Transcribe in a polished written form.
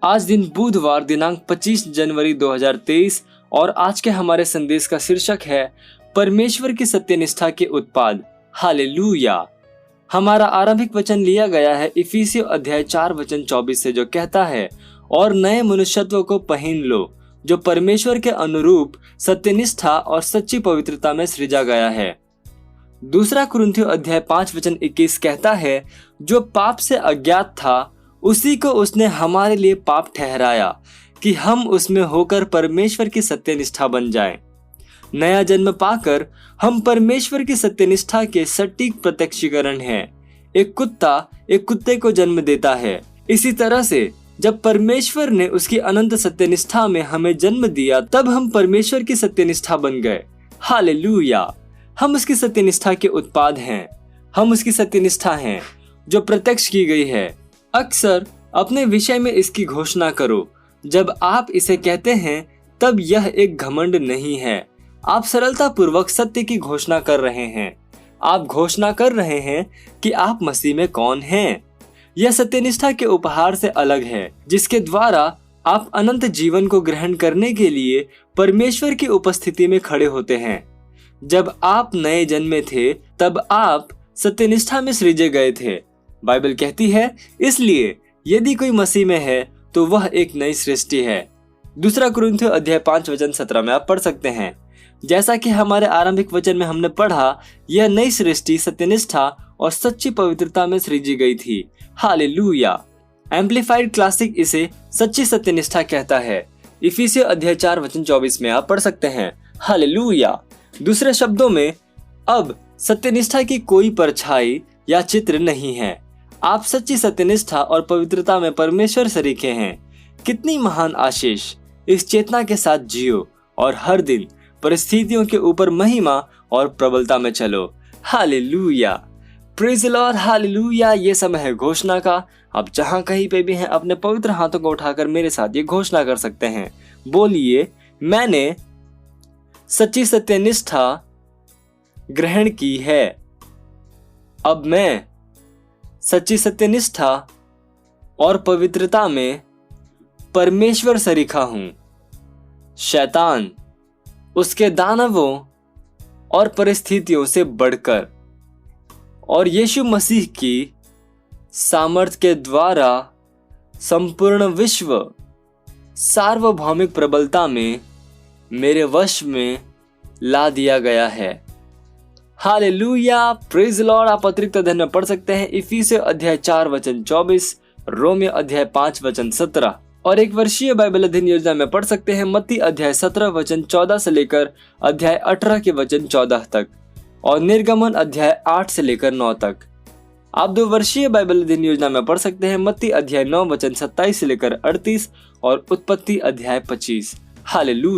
आज दिन बुधवार दिनांक 25 जनवरी 2023 और आज के हमारे संदेश का शीर्षक है परमेश्वर की सत्यनिष्ठा के उत्पाद। हालेलुया। हमारा आरंभिक वचन लिया गया है इफिसियों अध्याय 4 वचन 24 से, जो कहता है, और नए मनुष्यत्व को पहन लो जो परमेश्वर के अनुरूप सत्यनिष्ठा और सच्ची पवित्रता में सृजा गया है। दूसरा कुरिन्थियों अध्याय 5 वचन 21 कहता है, जो पाप से अज्ञात था उसी को उसने हमारे लिए पाप ठहराया कि हम उसमें होकर परमेश्वर की सत्यनिष्ठा बन जाएं। नया जन्म पाकर हम परमेश्वर की सत्यनिष्ठा के सटीक प्रत्यक्षीकरण हैं। एक कुत्ता एक कुत्ते को जन्म देता है। इसी तरह से जब परमेश्वर ने उसकी अनंत सत्यनिष्ठा में हमें जन्म दिया, तब हम परमेश्वर की सत्यनिष्ठा बन गए। हालेलुया। हम उसकी सत्यनिष्ठा के उत्पाद हैं। हम उसकी सत्यनिष्ठा हैं जो प्रत्यक्ष की गई है। अक्सर अपने विषय में इसकी घोषणा करो। जब आप इसे कहते हैं तब यह एक घमंड नहीं है। आप सरलता पूर्वक सत्य की घोषणा कर रहे हैं। आप घोषणा कर रहे हैं कि आप मसीह में कौन हैं। यह सत्यनिष्ठा के उपहार से अलग है, जिसके द्वारा आप अनंत जीवन को ग्रहण करने के लिए परमेश्वर की उपस्थिति में खड़े होते हैं। जब आप नए जन्मे थे तब आप सत्यनिष्ठा में सृजे गए थे। बाइबल कहती है, इसलिए यदि कोई मसीह में है तो वह एक नई सृष्टि है। दूसरा कुरिन्थियों अध्याय 5 वचन 17 में आप पढ़ सकते हैं। जैसा कि हमारे आरंभिक वचन में हमने पढ़ा, यह नई सृष्टि सत्यनिष्ठा और सच्ची पवित्रता में सृजी गई थी। हालेलुया। एम्पलीफाइड क्लासिक इसे सच्ची सत्यनिष्ठा कहता है। इफिसियों अध्याय 4 वचन 24 में आप पढ़ सकते हैं। हालेलुया। दूसरे शब्दों में, अब सत्यनिष्ठा की कोई परछाई या चित्र नहीं है। आप सच्ची सत्यनिष्ठा और पवित्रता में परमेश्वर सरीखे हैं। कितनी महान आशीष। इस चेतना के साथ जियो और हर दिन परिस्थितियों के ऊपर महिमा और प्रबलता में चलो। Hallelujah. Praise the Lord. Hallelujah. ये समय है घोषणा का। आप जहां कहीं पे भी हैं, अपने पवित्र हाथों को उठाकर मेरे साथ ये घोषणा कर सकते हैं। बोलिए, मैंने सच्ची सत्यनिष्ठा ग्रहण की है। अब मैं सच्ची सत्यनिष्ठा और पवित्रता में परमेश्वर सरीखा हूं। शैतान, उसके दानवों और परिस्थितियों से बढ़कर और यीशु मसीह की सामर्थ्य के द्वारा संपूर्ण विश्व सार्वभौमिक प्रबलता में मेरे वश में ला दिया गया है। हालेलुया। Praise the Lord. आप अतिरिक्त अध्ययन में पढ़ सकते हैं इफिसियों अध्याय 4 वचन 24, रोमियो अध्याय 5 वचन 17 और एक वर्षीय बाइबल अध्ययन योजना में पढ़ सकते हैं मत्ती अध्याय 17 वचन 14 से लेकर अध्याय 18 के वचन 14 तक और निर्गमन अध्याय 8 से लेकर 9 तक। आप 2 वर्षीय बाइबल अध्ययन योजना में पढ़ सकते हैं मत्ती अध्याय 9 वचन 27 से लेकर 38 और उत्पत्ति अध्याय 25। हालेलुया।